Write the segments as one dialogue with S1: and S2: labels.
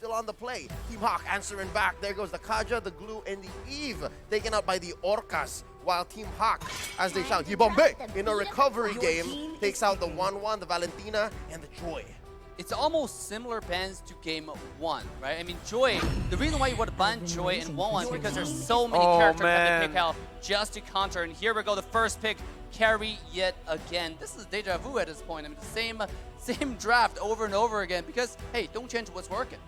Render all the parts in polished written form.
S1: still on the play. Team Hawk answering back. There goes the Kaja, the Glue, and the Eve. Taken out by the Orcas. While Team Hawk, as they shout, Yibombe, in a recovery game, takes out the 1-1, the Valentina, and the Joy.
S2: It's almost similar bans to game 1, right? I mean, Joy, the reason why you would ban Joy in 1-1 is because there's so many characters that they pick out just to counter. And here we go, the first pick, carry yet again. This is deja vu at this point. I mean, the same draft over and over again because, hey, don't change what's working.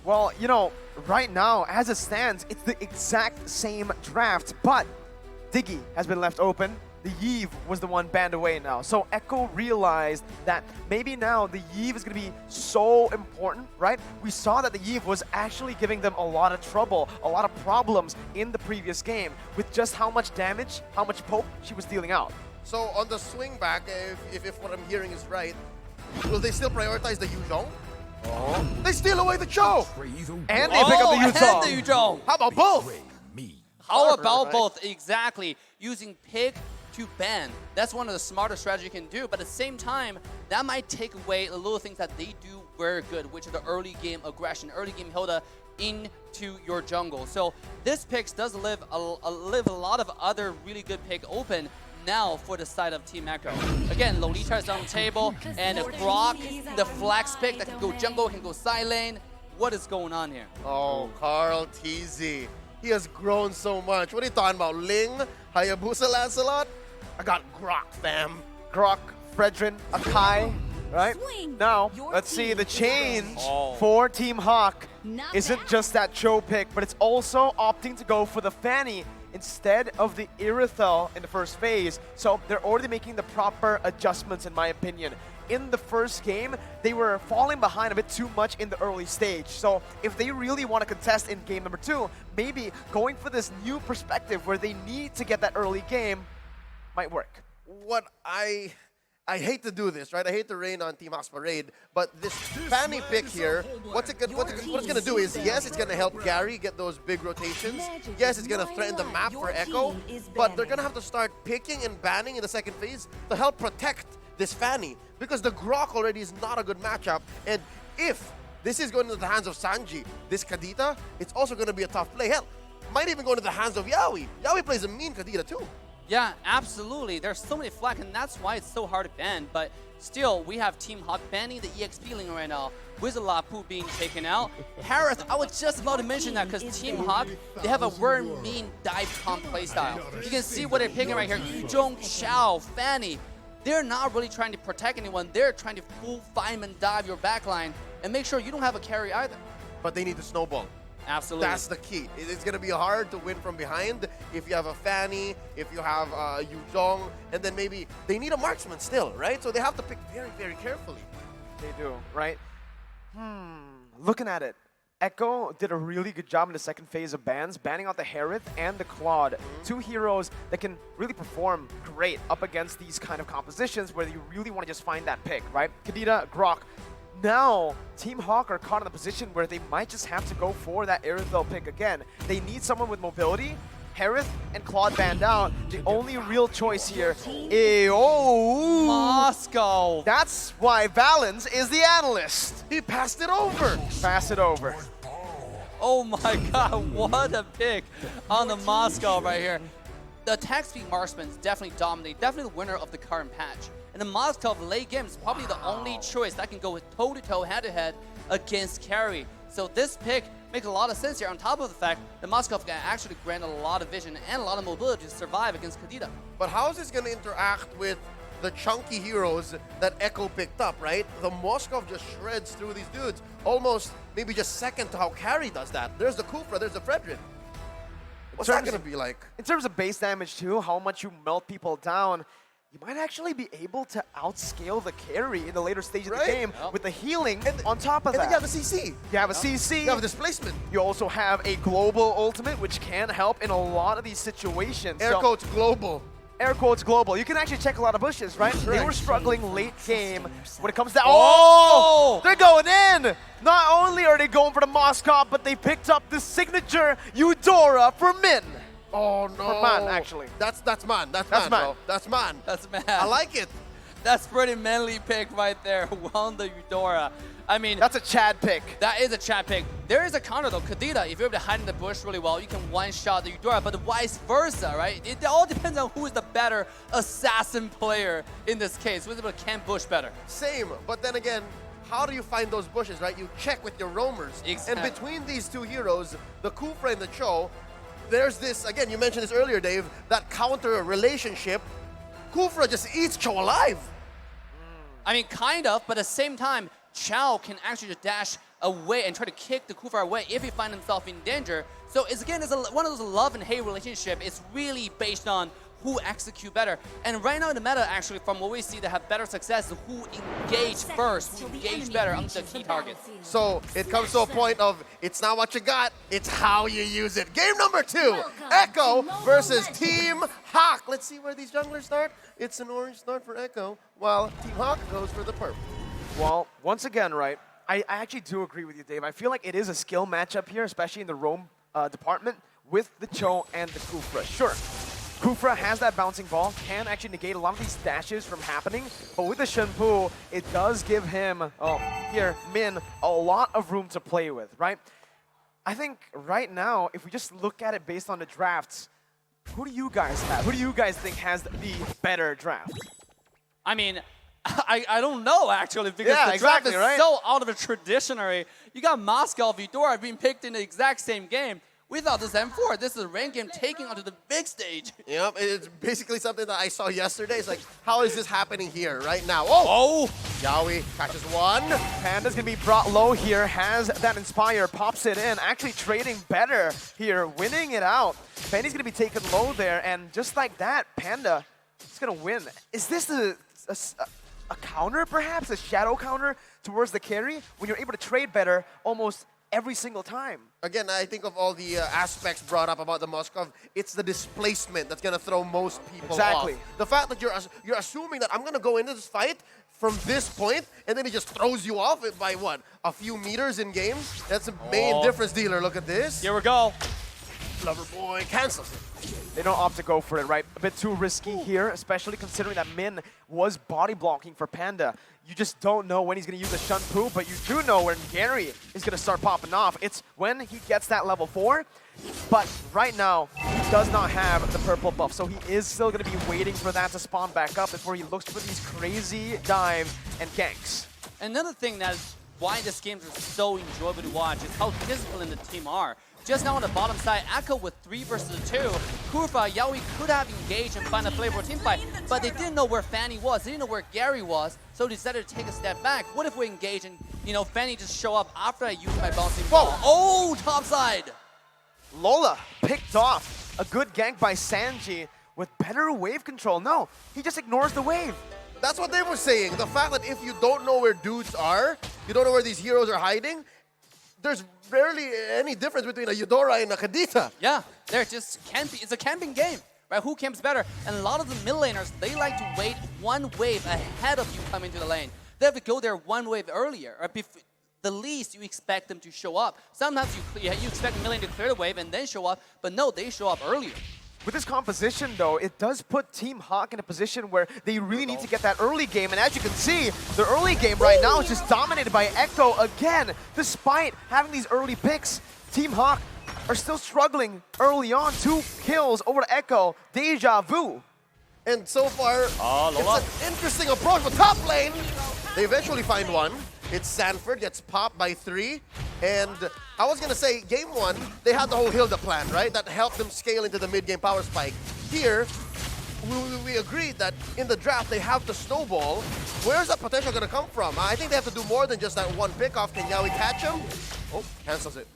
S3: Well, you know, right now, as it stands, it's the exact same draft, but Diggy has been left open. The Yve was the one banned away now. So Echo realized that maybe now the Yve is going to be so important, right? We saw that the Yve was actually giving them a lot of trouble, a lot of problems in the previous game with just how much damage, how much poke she was dealing out.
S1: So on the swing back, if what I'm hearing is right, will they still prioritize the Yuzhong? Oh. They steal away the Cho!
S3: And they pick up the Yuzhong.
S2: And the Yuzhong.
S1: How about both?
S2: How about
S1: right?
S2: both? Exactly. Using pick to ban. That's one of the smarter strategies you can do. But at the same time, that might take away the little things that they do very good, which is the early game aggression, early game Hilda into your jungle. So this pick does leave a lot of other really good pick open now for the side of Team Echo. Again, Lolita is on the table, and Brock, the flex pick that can go jungle, can go side lane. What is going on here?
S1: Oh, Carl TZ. He has grown so much. What are you talking about? Ling? Hayabusa Lancelot? I got Grok, fam.
S3: Grok, Fredrin, Akai, right? Now, let's see, the change for Team Hawk isn't just that Cho pick, but it's also opting to go for the Fanny instead of the Irithel in the first phase. So they're already making the proper adjustments, in my opinion. In the first game, they were falling behind a bit too much in the early stage. So if they really want to contest in game number 2, maybe going for this new perspective where they need to get that early game might work.
S1: What I hate to do this, right? I hate to rain on Team Hawk's parade, but this Fanny pick here, what it's going to do is, yes, it's going to help Gary get those big rotations. Yes, it's going to threaten the map for Echo, but they're going to have to start picking and banning in the second phase to help protect this Fanny, because the Grok already is not a good matchup. And if this is going into the hands of Sanji, this Kadita, it's also going to be a tough play. Hell, might even go into the hands of Yaoi. Yaoi plays a mean Kadita too.
S2: Yeah, absolutely. There's so many flags, and that's why it's so hard to ban. But still, we have Team Hawk banning the EXP link right now. Wizard Lapu being taken out. Harith, I was just about to mention that because Team Hawk, they have a very mean dive comp playstyle. You can see what they're picking right here. Yuzhong, Xiao, Fanny. They're not really trying to protect anyone. They're trying to full fireman dive your backline and make sure you don't have a carry either.
S1: But they need to snowball.
S2: Absolutely.
S1: That's the key. It's going to be hard to win from behind if you have a Fanny, if you have Yuzhong, and then maybe they need a marksman still, right? So they have to pick very, very carefully.
S3: They do, right? Looking at it, Echo did a really good job in the second phase of bans, banning out the Harith and the Claude. Two heroes that can really perform great up against these kind of compositions where you really want to just find that pick, right? Kadita, Grok. Now, Team Hawk are caught in a position where they might just have to go for that Irithel pick again. They need someone with mobility. Harith and Claude banned out. The only real choice here is... Oh!
S2: Moscow!
S3: That's why Valens is the analyst.
S1: He passed it over.
S3: Pass it over.
S2: Oh my god, what a pick on the Moscow right here. The attack speed marksman is definitely dominating, definitely the winner of the current patch. And the Moscow late game is probably the only choice that can go with toe-to-toe, head-to-head against carry. So this pick makes a lot of sense here, on top of the fact that Moscow can actually grant a lot of vision and a lot of mobility to survive against Kadita.
S1: But how is this going to interact with the chunky heroes that Echo picked up, right? The Moskov just shreds through these dudes, almost maybe just second to how Carry does that. There's the Kufra, there's the Fredrin. What's that going to be like?
S3: In terms of base damage too, how much you melt people down, you might actually be able to outscale the carry in the later stage of the game with the healing on top of that.
S1: And then you have a CC.
S3: You have a CC.
S1: You have a displacement.
S3: You also have a global ultimate, which can help in a lot of these situations.
S1: Air quotes global.
S3: Air quotes global. You can actually check a lot of bushes, right?
S1: Correct.
S3: They were struggling late game when it comes to... Oh! They're going in! Not only are they going for the Moskov, but they picked up the signature Eudora for Min.
S1: Oh no!
S3: For Man, actually.
S1: That's man. That's
S3: Man.
S1: bro. That's man.
S2: That's man.
S1: I like it.
S2: That's pretty manly pick right there. Won the Eudora. I mean,
S3: That's a Chad pick.
S2: that is a chat pick. There is a counter though. Kadita, if you're able to hide in the bush really well, you can one-shot the Eudora, but vice versa, right? It all depends on who is the better assassin player in this case. Who's able to camp bush better.
S1: Same, but then again, how do you find those bushes, right? You check with your roamers.
S2: Exactly.
S1: And between these two heroes, the Kufra and the Cho, there's this, again, you mentioned this earlier, Dave, that counter relationship. Kufra just eats Cho alive.
S2: I mean, kind of, but at the same time, Chao can actually just dash away and try to kick the Kufra away if he finds himself in danger. So it's one of those love and hate relationship. It's really based on who execute better. And right now in the meta, actually, from what we see, they have better success is who engage first, who engage better on the key targets.
S1: So it comes to a point of, it's not what you got, it's how you use it. Game number 2, Echo versus Team Hawk. Let's see where these junglers start. It's an orange start for Echo, while Team Hawk goes for the purple.
S3: Well, once again, right, I actually do agree with you, Dave. I feel like it is a skill matchup here, especially in the roam department with the Cho and the Kufra. Sure, Kufra has that bouncing ball, can actually negate a lot of these dashes from happening, but with the Shenpu, it does give him, Min, a lot of room to play with, right? I think right now, if we just look at it based on the drafts, who do you guys have? Who do you guys think has the better draft?
S2: I mean, I don't know, actually, because
S3: Yeah,
S2: the draft
S3: exactly,
S2: is
S3: right?
S2: so out of a traditionary. You got Moscow, Eudora being picked in the exact same game. We thought this was M4. This is a ranked game taking onto the big stage.
S1: Yep, it's basically something that I saw yesterday. It's like, how is this happening here right now? Oh! Yaoi catches one.
S3: Panda's gonna be brought low here, has that Inspire, pops it in, actually trading better here, winning it out. Fanny's gonna be taken low there, and just like that, Panda is gonna win. Is this a counter, perhaps? A shadow counter towards the carry? When you're able to trade better almost every single time.
S1: Again, I think of all the aspects brought up about the Moskov, it's the displacement that's going to throw most people
S3: Exactly.
S1: off. The fact that you're assuming that I'm going to go into this fight from this point, and then he just throws you off it by what? A few meters in game? That's a main difference dealer. Look at this.
S2: Here we go.
S1: Loverboy cancels it.
S3: They don't opt to go for it, right? A bit too risky here, especially considering that Min was body blocking for Panda. You just don't know when he's going to use the Shenpu, but you do know when Gary is going to start popping off. It's when he gets that level 4, but right now, he does not have the purple buff, so he is still going to be waiting for that to spawn back up before he looks for these crazy dives and ganks.
S2: Another thing that's why this game is so enjoyable to watch is how disciplined the team are. Just now on the bottom side, Echo with 3 versus 2. Kufra, Yaoi could have engaged and find a flavorful team fight, but they didn't know where Fanny was. They didn't know where Gary was, so they decided to take a step back. What if we engage and, Fanny just show up after I use my bouncing ball? Oh, top side!
S3: Lola picked off a good gank by Sanji with better wave control. No, he just ignores the wave.
S1: That's what they were saying. The fact that if you don't know where dudes are, you don't know where these heroes are hiding, there's rarely any difference between a Eudora and a Kadita.
S2: Yeah, they're just camping. It's a camping game, right? Who camps better? And a lot of the mid laners, they like to wait one wave ahead of you coming to the lane. They have to go there one wave earlier. Or the least you expect them to show up. Sometimes you expect mid lane to clear the wave and then show up, but no, they show up earlier.
S3: With this composition, though, it does put Team Hawk in a position where they really need to get that early game. And as you can see, the early game right now is just dominated by Echo again. Despite having these early picks, Team Hawk are still struggling early on. 2 kills over to Echo. Deja vu.
S1: And so far, it's an interesting approach. But top lane, they eventually find one. It's Sanford, gets popped by 3. And I was going to say, game 1, they had the whole Hilda plan, right? That helped them scale into the mid-game power spike. Here, we agreed that in the draft, they have the snowball. Where's that potential going to come from? I think they have to do more than just that one pickoff. Can Yaoi catch him? Oh, cancels it.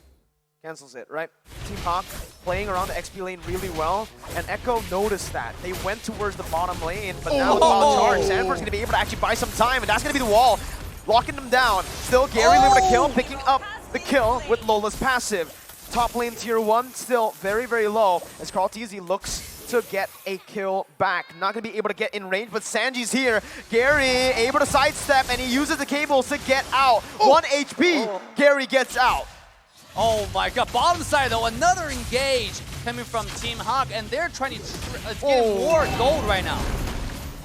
S3: Cancels it, right? Team Hawk playing around the XP lane really well, and Echo noticed that. They went towards the bottom lane, but now with wild charge, Sanford's going to be able to actually buy some time, and that's going to be the wall. Locking them down. Still Gary able to kill, picking up the kill with Lola's passive. Top lane tier 1 still very, very low as Karl'Tezi looks to get a kill back. Not going to be able to get in range, but Sanji's here. Gary able to sidestep, and he uses the cables to get out. 1 HP, Gary gets out.
S2: Oh my god, bottom side though, another engage coming from Team Hawk, and they're trying to get more gold right now.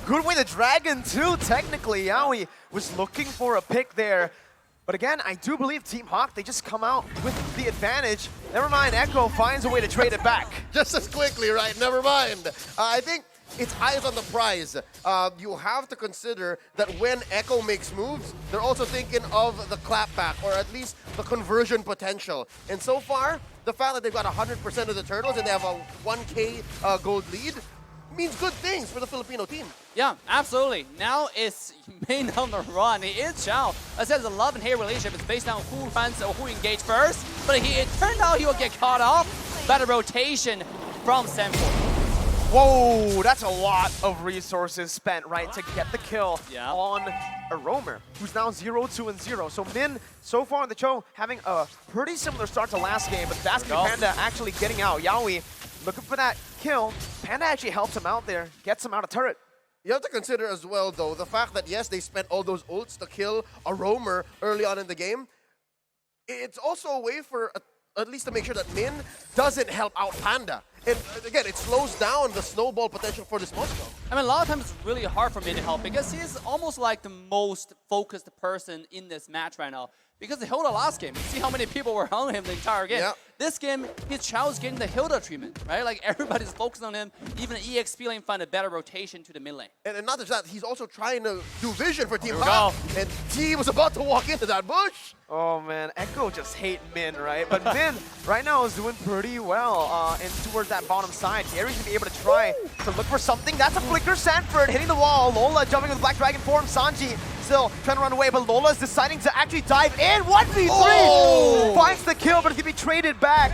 S3: Good win the Dragon too, technically. Yaoi was looking for a pick there. But again, I do believe Team Hawk, they just come out with the advantage. Never mind, Echo finds a way to trade it back.
S1: Just as quickly, right? Never mind. I think it's eyes on the prize. You have to consider that when Echo makes moves, they're also thinking of the clapback, or at least the conversion potential. And so far, the fact that they've got 100% of the turtles and they have a 1K gold lead means good things for the Filipino team.
S2: Yeah, absolutely. Now it's main on the run. It is Chao. I said the love and hate relationship is based on who runs or who engage first, but it turned out he will get caught off by the rotation from Sanford.
S3: Whoa, that's a lot of resources spent, right, to get the kill on a roamer, who's now 0-2-0. So Min, so far in the show, having a pretty similar start to last game, but that's Panda actually getting out. Yaoi looking for that kill. Panda actually helps him out there, gets him out of turret.
S1: You have to consider as well, though, the fact that, yes, they spent all those ults to kill a roamer early on in the game. It's also a way for, at least to make sure that Min doesn't help out Panda. And again, it slows down the snowball potential for this Moscow.
S2: I mean, a lot of times it's really hard for Min to help because he's almost like the most focused person in this match right now. Because the Hilda last game, you see how many people were on him the entire game.
S1: Yep.
S2: This game, Chao's getting the Hilda treatment, right? Like everybody's focused on him. Even EXP lane find a better rotation to the mid lane.
S1: And not just that, he's also trying to do vision for Team Hawk. And T was about to walk into that bush.
S3: Oh man, Echo just hate Min, right? But Min right now is doing pretty well towards that bottom side. Gary's gonna be able to try to look for something. That's a flicker. Sanford hitting the wall. Lola jumping with Black Dragon form. Sanji still trying to run away, but Lola's deciding to actually dive in. 1v3!
S1: Oh!
S3: Finds the kill, but it's gonna be traded back.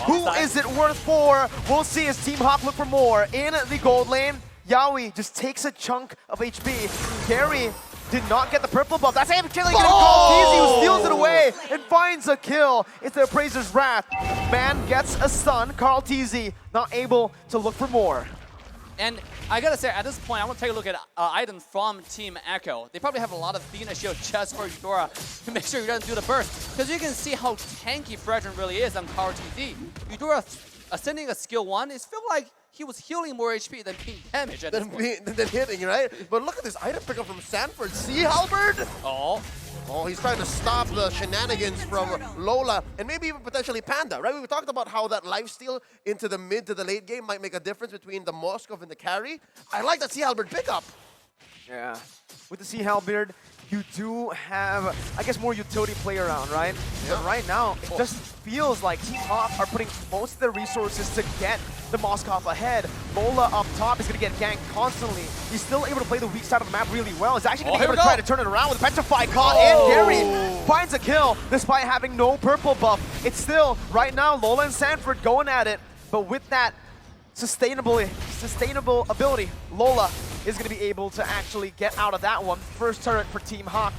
S3: Who is it worth for? We'll see as Team Hawk look for more in the gold lane. Yaoi just takes a chunk of HP. Gary did not get the purple buff. That's him killing it. Teasy who steals it away and finds a kill. It's the Appraiser's Wrath. Man gets a stun. Carl Teasy not able to look for more.
S2: And I gotta say, at this point, I want to take a look at items from Team Echo. They probably have a lot of Athena shield just for Eudora to make sure he doesn't do the burst. Because you can see how tanky Fredrin really is on Power TZ. Eudora ascending a skill 1 is feel like he was healing more HP than being damaged at this point.
S1: Than hitting, right? But look at this item pickup from Sanford. Sea Halberd? Oh, he's trying to stop the shenanigans from Lola and maybe even potentially Panda, right? We talked about how that lifesteal into the mid to the late game might make a difference between the Moskov and the carry. I like that Sea Halberd pickup.
S3: Yeah. With the Sea Halberd, you do have, I guess, more utility play around, right? Yeah. But right now, it just feels like Team Hawk are putting most of their resources to get the Moskov ahead. Lola up top is going to get ganked constantly. He's still able to play the weak side of the map really well. He's actually going to be able to try to turn it around with Petrify caught in. Gary finds a kill despite having no purple buff. It's still, right now, Lola and Sanford going at it. But with that sustainable ability, Lola is going to be able to actually get out of that one. First turret for Team Hawk.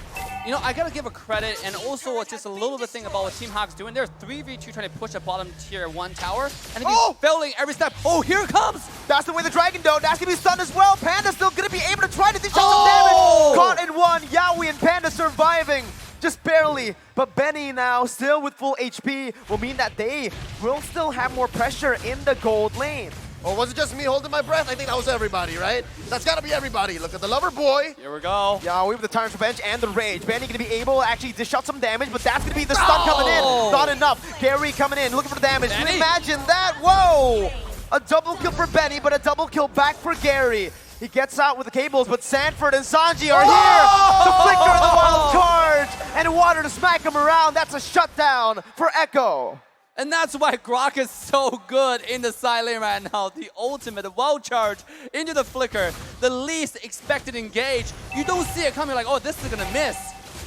S2: You know, I gotta give a credit, and also just a little bit thing about what Team Hawk's doing. They're 3v2 trying to push a bottom tier 1 tower, and they're failing every step. Oh, here it comes!
S3: That's the way the Dragon Dome. That's gonna be stunned as well. Panda's still gonna be able to try to dish out some damage. Caught in one. Yaoi and Panda surviving. Just barely, but Benny now still with full HP will mean that they will still have more pressure in the gold lane.
S1: Or was it just me holding my breath? I think that was everybody, right? That's gotta be everybody. Look at the lover boy.
S2: Here we go.
S3: Yeah, we have the Tyrant's Revenge and the Rage. Benny gonna be able to actually dish out some damage, but that's gonna be the stun coming in. Not enough. Gary coming in, looking for the damage. Can you imagine that? Whoa! A double kill for Benny, but a double kill back for Gary. He gets out with the cables, but Sanford and Sanji are here. The flicker and the wild charge, and water to smack him around. That's a shutdown for Echo.
S2: And that's why Grok is so good in the side lane right now. The ultimate wild charge into the flicker. The least expected engage. You don't see it coming like, oh, this is gonna miss.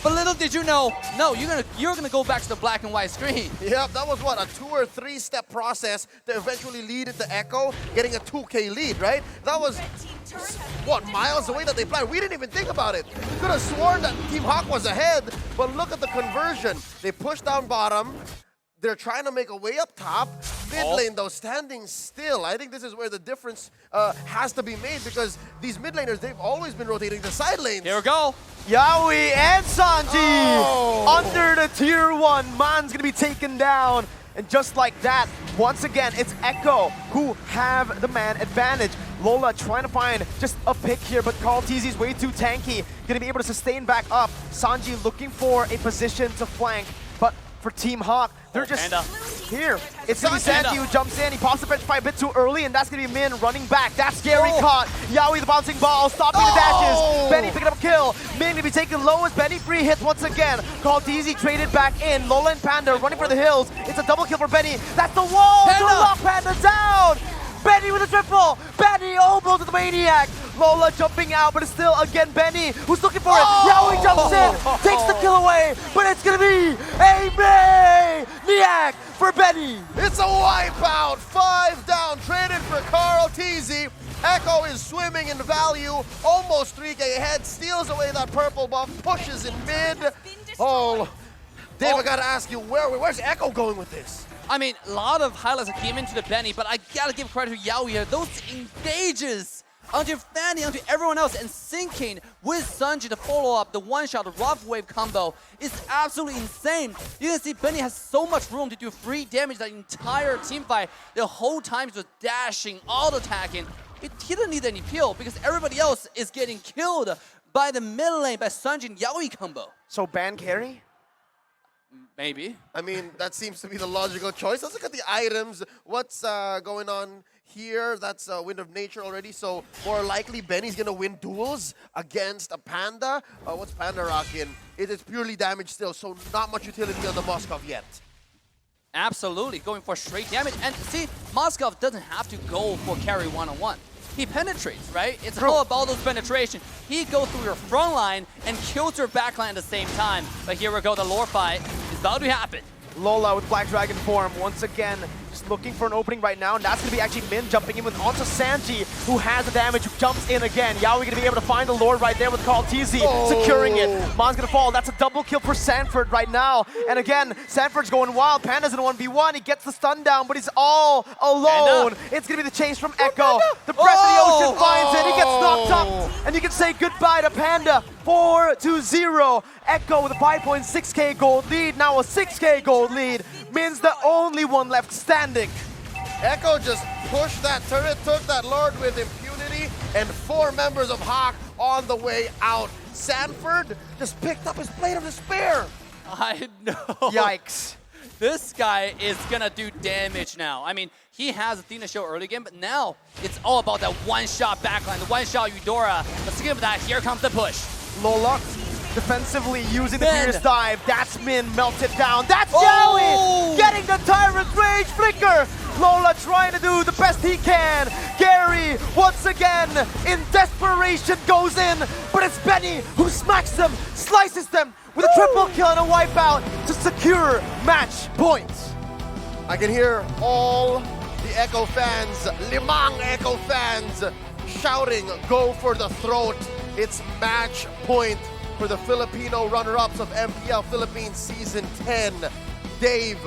S2: But little did you know, no, you're gonna go back to the black and white screen.
S1: Yep, that was what, a 2 or 3 step process to eventually lead into Echo, getting a 2K lead, right? That was, what, miles away that they planned? We didn't even think about it. Could have sworn that Team Hawk was ahead, but look at the conversion. They pushed down bottom. They're trying to make a way up top. Mid lane, though, standing still. I think this is where the difference has to be made because these mid laners, they've always been rotating the side lanes.
S2: Here we go.
S3: Yaoi and Sanji under the tier 1. Man's gonna be taken down. And just like that, once again, it's Echo who have the man advantage. Lola trying to find just a pick here, but Carl TZ's way too tanky. Gonna be able to sustain back up. Sanji looking for a position to flank, but for Team Hawk, they're just
S2: Panda.
S3: here. It's gonna be
S2: Panda.
S3: Sanji who jumps in. He pops the bench fight a bit too early, and that's gonna be Min running back. That's scary caught. Yaoi the bouncing ball, stopping the dashes. Benny picking up a kill. Min gonna be taken low as Benny free hits once again. Carl TZ traded back in. Lola and Panda running for the hills. It's a double kill for Benny. That's the wall to lock Panda down. Benny with a triple! Benny almost to the Maniac! Lola jumping out, but it's still again Benny who's looking for it. Yaoi jumps in, takes the kill away, but it's gonna be a Maniac for Benny!
S1: It's a wipeout. 5 down, traded for Carl TZ. Echo is swimming in value, almost 3K ahead, steals away that purple buff, pushes in mid. Oh, Dave, I gotta ask you, where's Echo going with this?
S2: I mean, a lot of highlights that came into the Benny, but I gotta give credit to Yaoi here. Those engages onto Fanny, onto everyone else, and syncing with Sanji to follow up the one-shot rough wave combo is absolutely insane. You can see Benny has so much room to do free damage that entire team fight. The whole time he was dashing, auto-attacking. He didn't need any peel because everybody else is getting killed by the mid lane, by Sanji and Yaoi combo.
S3: So ban carry?
S2: Maybe.
S1: I mean, that seems to be the logical choice. Let's look at the items. What's going on here? That's Wind of Nature already, so more likely Benny's gonna win duels against a Panda. What's Panda rocking? It is purely damage still, so not much utility on the Moskov yet.
S2: Absolutely, going for straight damage. And see, Moskov doesn't have to go for carry one-on-one. He penetrates, right? It's all about those penetration. He goes through your front line and kills your back line at the same time. But here we go, the lore fight is about to happen.
S3: Lola with Black Dragon form once again, just looking for an opening right now, and that's going to be actually Min jumping in with onto Sanji, who has the damage, who jumps in again. Yaoi going to be able to find the Lord right there with Carl TZ, securing it. Mon's going to fall. That's a double kill for Sanford right now. And again, Sanford's going wild. Panda's in a 1v1. He gets the stun down, but he's all alone. It's going to be the chase from Echo. The breath of the ocean finds it. He gets knocked up, and you can say goodbye to Panda. 4-0. Echo with a 5.6k gold lead, now a 6k gold lead. Min's the only one left standing.
S1: Echo just pushed that turret, took that Lord with impunity, and 4 members of Hawk on the way out. Sanford just picked up his Blade of Despair.
S2: I know.
S3: Yikes.
S2: This guy is gonna do damage now. I mean, he has Athena show early game, but now it's all about that one-shot backline, the one-shot Eudora. Let's give that. Here comes the push.
S3: Lola defensively using the Fierce Dive. That's Min, melted down. That's Yaoi getting the Tyrant Rage Flicker. Lola trying to do the best he can. Gary, once again, in desperation goes in, but it's Benny who smacks them, slices them with a triple kill and a wipeout to secure match points.
S1: I can hear all the Echo fans, Limang Echo fans, shouting, go for the throat. It's match point for the Filipino runner-ups of MPL Philippines Season 10. Dave,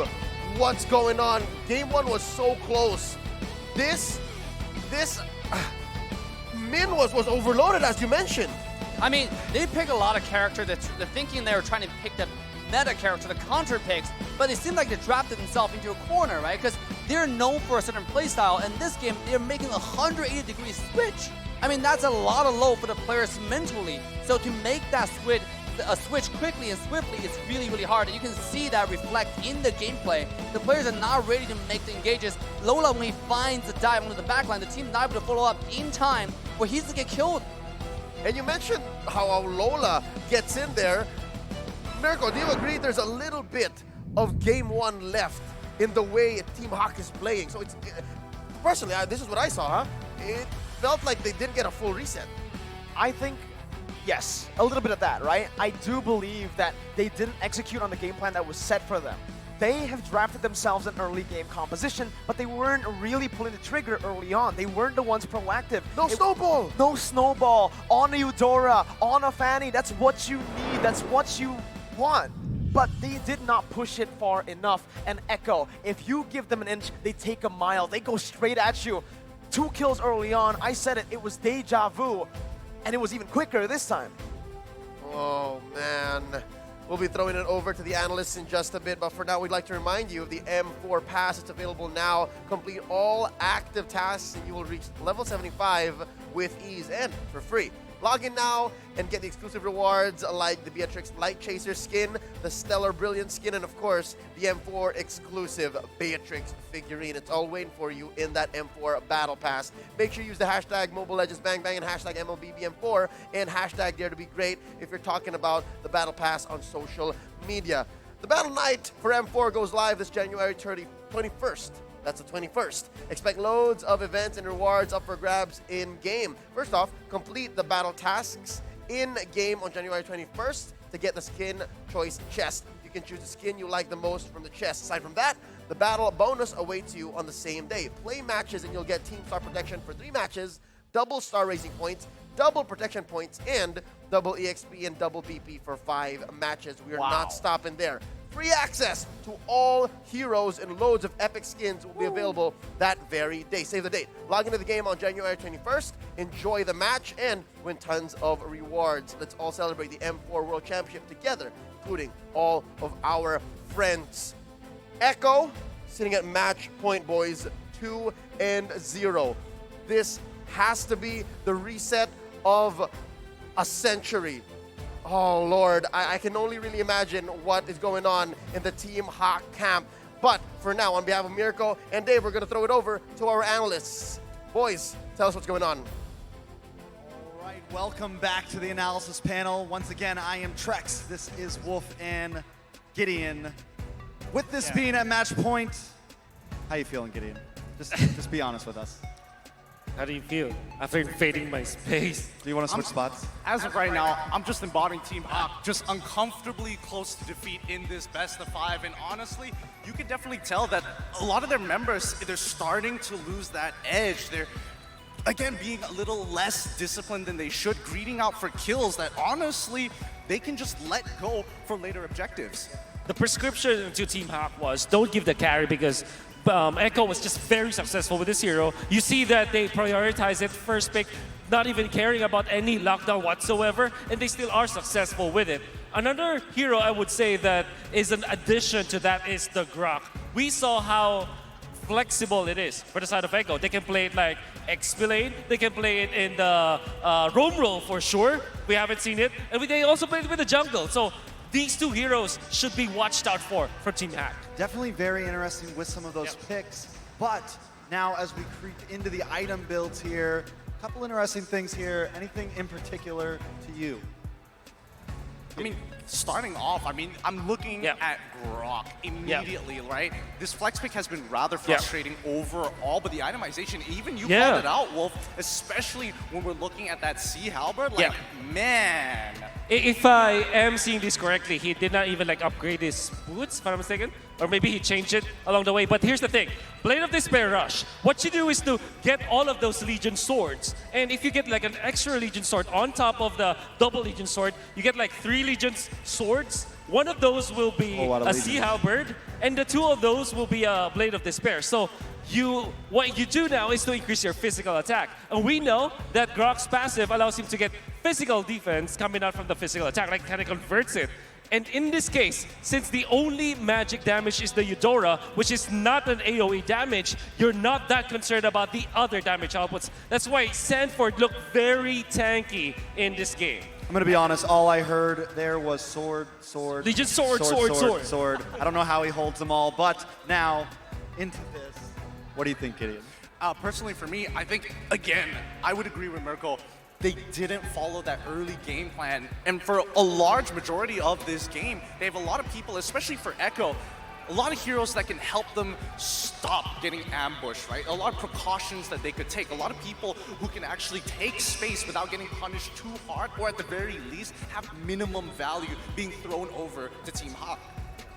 S1: what's going on? Game 1 was so close. Min was overloaded, as you mentioned.
S2: I mean, they pick a lot of character. They're thinking they were trying to pick the meta character, the counter picks, but it seemed like they drafted themselves into a corner, right? Because they're known for a certain playstyle. In this game, they're making a 180-degree switch. I mean, that's a lot of load for the players mentally. So to make that switch quickly and swiftly is really, really hard. And you can see that reflect in the gameplay. The players are not ready to make the engages. Lola, when he finds the dive onto the backline, the team's not able to follow up in time, where he's to get killed.
S1: And you mentioned how Lola gets in there. Mirko, do you agree there's a little bit of Game 1 left in the way Team Hawk is playing? So it's personally, this is what I saw, huh? It felt like they didn't get a full reset.
S3: I think, yes, a little bit of that, right? I do believe that they didn't execute on the game plan that was set for them. They have drafted themselves an early game composition, but they weren't really pulling the trigger early on. They weren't the ones proactive.
S1: No snowball!
S3: No snowball on a Eudora, on a Fanny. That's what you need. That's what you want. But they did not push it far enough. And Echo, if you give them an inch, they take a mile. They go straight at you. 2 kills early on. I said it was deja vu. And it was even quicker this time.
S1: Oh, man. We'll be throwing it over to the analysts in just a bit, but for now, we'd like to remind you of the M4 Pass. It's available now. Complete all active tasks, and you will reach level 75 with ease and for free. Log in now and get the exclusive rewards like the Beatrix Light Chaser skin, the Stellar Brilliant skin, and of course, the M4 exclusive Beatrix figurine. It's all waiting for you in that M4 Battle Pass. Make sure you use the hashtag Mobile Legends Bang Bang and hashtag MLBBM4 and hashtag Dare to Be Great if you're talking about the Battle Pass on social media. The Battle Night for M4 goes live this January 21st. That's the 21st. Expect loads of events and rewards up for grabs in-game. First off, complete the battle tasks in-game on January 21st to get the skin choice chest. You can choose the skin you like the most from the chest. Aside from that, the battle bonus awaits you on the same day. Play matches and you'll get Team Star Protection for 3 matches, double Star Raising points, double Protection points, and double EXP and double BP for 5 matches. We are not stopping there. Free access to all heroes and loads of epic skins will be available that very day. Save the date. Log into the game on January 21st, enjoy the match, and win tons of rewards. Let's all celebrate the M4 World Championship together, including all of our friends. Echo sitting at match point, boys, 2-0. This has to be the reset of a century. Oh, Lord, I can only really imagine what is going on in the Team Hawk camp. But for now, on behalf of Mirko and Dave, we're going to throw it over to our analysts. Boys, tell us what's going on.
S4: All right, welcome back to the analysis panel. Once again, I am Trex. This is Wolf and Gideon. With this being at match point, how you feeling, Gideon? Just be honest with us.
S5: How do you feel after invading my space?
S4: Do you want to switch spots?
S6: As of right now, I'm just embodying Team Hawk, just uncomfortably close to defeat in this best of 5. And honestly, you can definitely tell that a lot of their members, they're starting to lose that edge. They're, again, being a little less disciplined than they should, greeting out for kills that honestly, they can just let go for later objectives.
S5: The prescription to Team Hawk was don't give the carry because Echo was just very successful with this hero. You see that they prioritize it first pick, not even caring about any lockdown whatsoever, and they still are successful with it. Another hero I would say that is an addition to that is the Grok. We saw how flexible it is for the side of Echo. They can play it like XP lane, they can play it in the roam role for sure. We haven't seen it. And they also play it with the jungle. So these two heroes should be watched out for Team Hack.
S4: Definitely very interesting with some of those picks. But now as we creep into the item builds here, a couple interesting things here. Anything in particular to you?
S6: I mean, starting off, I'm looking at Grok immediately, right? This flex pick has been rather frustrating overall, but the itemization, even you called it out, Wolf, especially when we're looking at that Sea Halberd, like, man.
S5: If I am seeing this correctly, he did not even like upgrade his boots, if I'm not mistaken. Or maybe he changed it along the way. But here's the thing. Blade of Despair Rush. What you do is to get all of those Legion swords. And if you get like an extra Legion sword on top of the double Legion sword, you get like 3 Legion swords. One of those will be a Sea Halberd, and the 2 of those will be a Blade of Despair. So what you do now is to increase your physical attack. And we know that Grok's passive allows him to get physical defense coming out from the physical attack, like kind of converts it. And in this case, since the only magic damage is the Eudora, which is not an AoE damage, you're not that concerned about the other damage outputs. That's why Sanford looked very tanky in this game.
S4: I'm gonna be honest, all I heard there was sword.
S5: Legion sword.
S4: I don't know how he holds them all, but now into this. What do you think, Gideon?
S6: Personally, for me, I think, again, I would agree with Mirko. They didn't follow that early game plan. And for a large majority of this game, they have a lot of people, especially for Echo, a lot of heroes that can help them stop getting ambushed, right? A lot of precautions that they could take. A lot of people who can actually take space without getting punished too hard, or at the very least, have minimum value being thrown over to Team Hawk.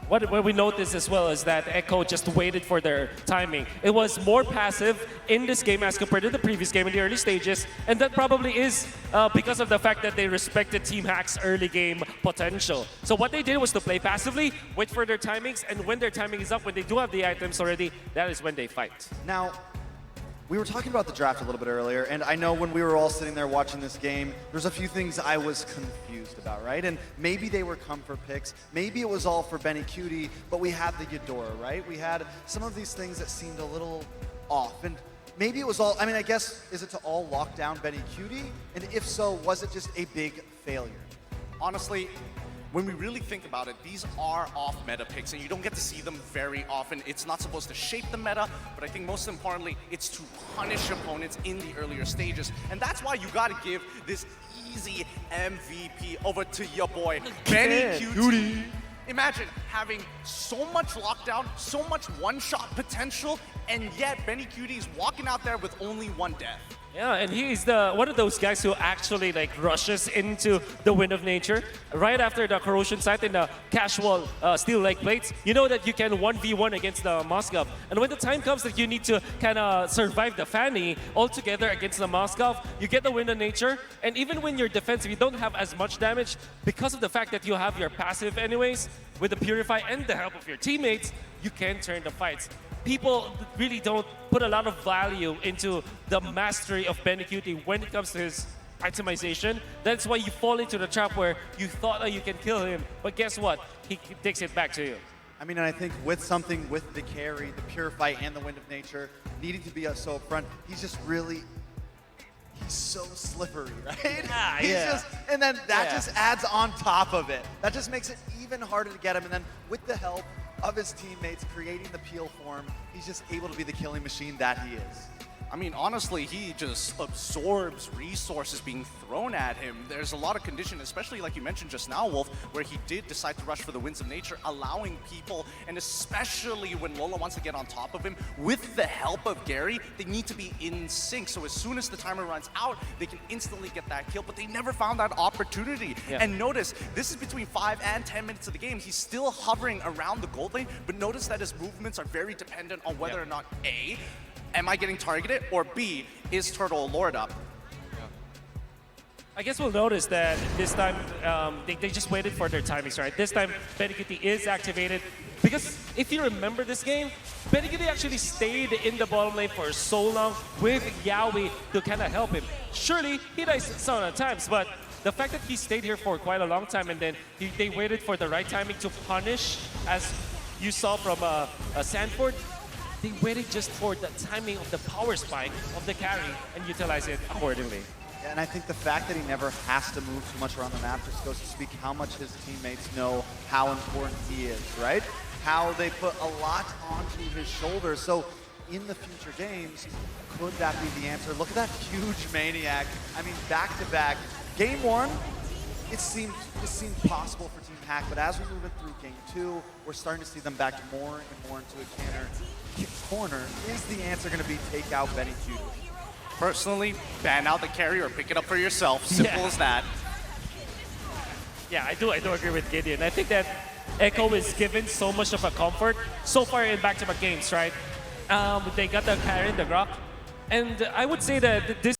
S5: What we noticed as well is that Echo just waited for their timing. It was more passive in this game as compared to the previous game in the early stages, and that probably is because of the fact that they respected Team Hack's early game potential. So what they did was to play passively, wait for their timings, and when their timing is up, when they do have the items already, that is when they fight.
S4: Now, We were talking about the draft a little bit earlier, and I know when we were all sitting there watching this game, there's a few things I was confused about, right? And maybe they were comfort picks, maybe it was all for Benny Cutie, but we had the Eudora, right? We had some of these things that seemed a little off, and maybe it was all, I mean, I guess, is it to all lock down Benny Cutie? And if so, was it just a big failure?
S6: Honestly, when we really think about it, these are off-meta picks, and you don't get to see them very often. It's not supposed to shape the meta, but I think most importantly, it's to punish opponents in the earlier stages. And that's why you gotta give this easy MVP over to your boy, Benny Cutie. Imagine having so much lockdown, so much one-shot potential, and yet Benny Cutie is walking out there with only one death.
S5: Yeah, and he's the one of those guys who actually like rushes into the Wind of Nature right after the Corrosion Sight and the casual steel leg plates. You know that you can 1v1 against the Moskov, and when the time comes that you need to kind of survive the Fanny all together against the Moskov, you get the Wind of Nature, and even when you're defensive, you don't have as much damage because of the fact that you have your passive anyways. With the Purify and the help of your teammates, you can turn the fights. People really don't put a lot of value into the mastery of Benny Cutie when it comes to his itemization. That's why you fall into the trap where you thought that you can kill him, but guess what? He takes it back to you.
S4: I mean, and I think with something with the carry, the Purify, and the Wind of Nature, needing to be so upfront, he's just really, he's so slippery, right? He's just, and then that just adds on top of it. That just makes it even harder to get him, and then with the help of his teammates creating the peel form, he's just able to be the killing machine that he is.
S6: I mean, honestly, he just absorbs resources being thrown at him. There's a lot of condition, especially like you mentioned just now, Wolf, where he did decide to rush for the Winds of Nature, allowing people, and especially when Lola wants to get on top of him, with the help of Gary, they need to be in sync. So as soon as the timer runs out, they can instantly get that kill, but they never found that opportunity.
S5: Yeah.
S6: And notice, this is between 5 and 10 minutes of the game. He's still hovering around the gold lane, but notice that his movements are very dependent on whether or not A, am I getting targeted? Or B, is Turtle lured up?
S5: I guess we'll notice that this time they just waited for their timings, right? This time Benny Cutie is activated because if you remember this game, Benny Cutie actually stayed in the bottom lane for so long with Yaoi to kind of help him. Surely he dies some of the times, but the fact that he stayed here for quite a long time and then they waited for the right timing to punish, as you saw from Sanford, they waited just for the timing of the power spike of the carry and utilize it accordingly.
S4: Yeah, and I think the fact that he never has to move too much around the map just goes to speak how much his teammates know how important he is, right? How they put a lot onto his shoulders. So in the future games, could that be the answer? Look at that huge Maniac. I mean, back-to-back. Game one, it seemed possible for Team Hack, but as we're moving through game two, we're starting to see them back more and more into a corner. Is the answer going to be take out Benny Cutie?
S6: Personally, ban out the carry or pick it up for yourself. Simple as that.
S5: Yeah, I do agree with Gideon. I think that Echo is given so much of a comfort so far in back-to-back games, right? They got the carry, the Grok, and I would say that this